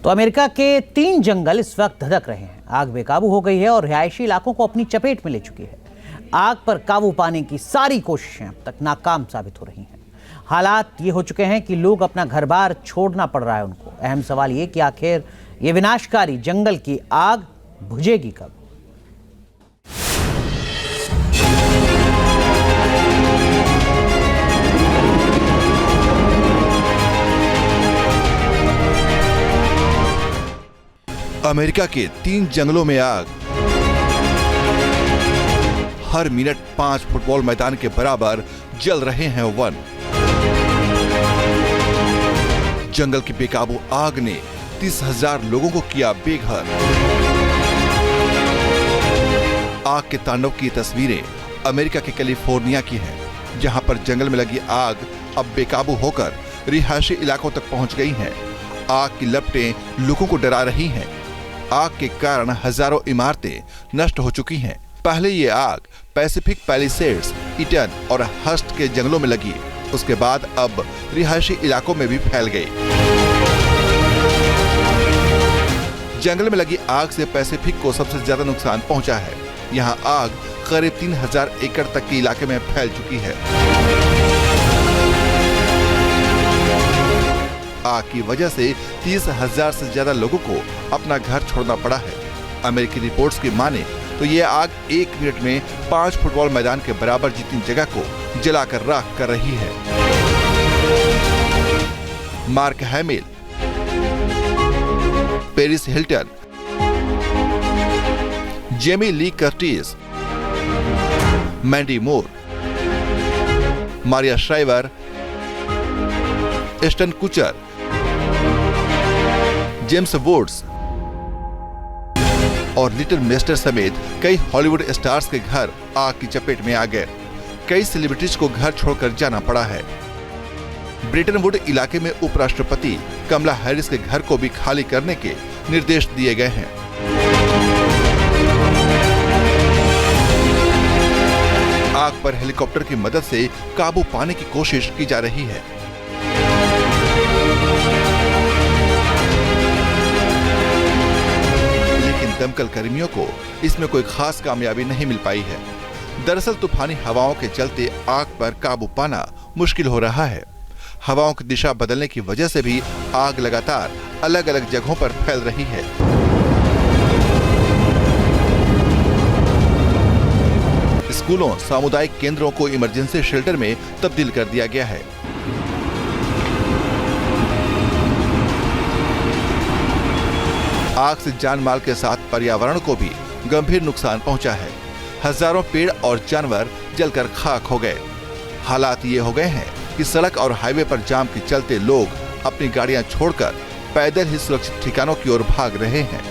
तो अमेरिका के 3 जंगल इस वक्त धधक रहे हैं। आग बेकाबू हो गई है और रिहायशी इलाकों को अपनी चपेट में ले चुकी है। आग पर काबू पाने की सारी कोशिशें अब तक नाकाम साबित हो रही हैं। हालात ये हो चुके हैं कि लोग अपना घर बार छोड़ना पड़ रहा है उनको। अहम सवाल ये कि आखिर ये विनाशकारी जंगल की आग बुझेगी कब? अमेरिका के 3 जंगलों में आग। हर मिनट 5 फुटबॉल मैदान के बराबर जल रहे हैं वन। जंगल की बेकाबू आग ने 30,000 लोगों को किया बेघर। आग के तांडव की तस्वीरें अमेरिका के कैलिफोर्निया की हैं, जहां पर जंगल में लगी आग अब बेकाबू होकर रिहायशी इलाकों तक पहुंच गई हैं। आग की लपटें लोगों को डरा रही हैं। आग के कारण हजारों इमारतें नष्ट हो चुकी हैं। पहले ये आग पैसिफिक पैलिसेड्स, ईटन और हर्स्ट के जंगलों में लगी। उसके बाद अब रिहायशी इलाकों में भी फैल गई। जंगल में लगी आग से पैसिफिक को सबसे ज्यादा नुकसान पहुंचा है। यहाँ आग करीब 3000 एकड़ तक के इलाके में फैल चुकी है। आग की वजह से 30,000 से ज्यादा लोगों को अपना घर छोड़ना पड़ा है। अमेरिकी रिपोर्ट्स की माने तो ये आग 1 मिनट में 5 फुटबॉल मैदान के बराबर जितनी जगह को जलाकर राख कर रही है। Mark Hamill, Paris Hilton, Jamie Lee Curtis, Mandy Moore, Maria Shriver, Ashton Kutcher, James Woods और लिटिल मिस्टर समेत कई हॉलीवुड स्टार्स के घर आग की चपेट में आ गए। कई सेलिब्रिटीज को घर छोड़कर जाना पड़ा है। ब्रिटनवुड इलाके में उपराष्ट्रपति कमला हैरिस के घर को भी खाली करने के निर्देश दिए गए हैं। आग पर हेलीकॉप्टर की मदद से काबू पाने की कोशिश की जा रही है। दमकल कर्मियों को इसमें कोई खास कामयाबी नहीं मिल पाई है। दरअसल तूफानी हवाओं के चलते आग पर काबू पाना मुश्किल हो रहा है। हवाओं की दिशा बदलने की वजह से भी आग लगातार अलग अलग जगहों पर फैल रही है। स्कूलों, सामुदायिक केंद्रों को इमरजेंसी शेल्टर में तब्दील कर दिया गया है। आग से जान माल के साथ पर्यावरण को भी गंभीर नुकसान पहुंचा है। हजारों पेड़ और जानवर जलकर खाक हो गए। हालात ये हो गए हैं कि सड़क और हाईवे पर जाम के चलते लोग अपनी गाड़ियां छोड़कर पैदल ही सुरक्षित ठिकानों की ओर भाग रहे हैं।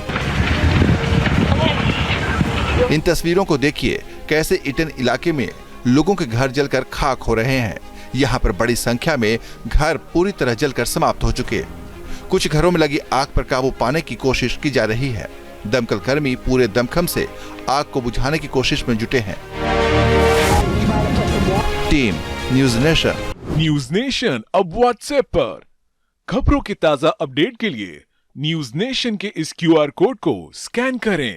इन तस्वीरों को देखिए, कैसे ईटन इलाके में लोगों के घर जलकर खाक हो रहे हैं। यहाँ पर बड़ी संख्या में घर पूरी तरह जलकर समाप्त हो चुके। कुछ घरों में लगी आग पर काबू पाने की कोशिश की जा रही है। दमकल कर्मी पूरे दमखम से आग को बुझाने की कोशिश में जुटे हैं। Team news nation. News nation अब व्हाट्सएप पर खबरों के ताजा अपडेट के लिए न्यूज नेशन के इस QR कोड को स्कैन करें।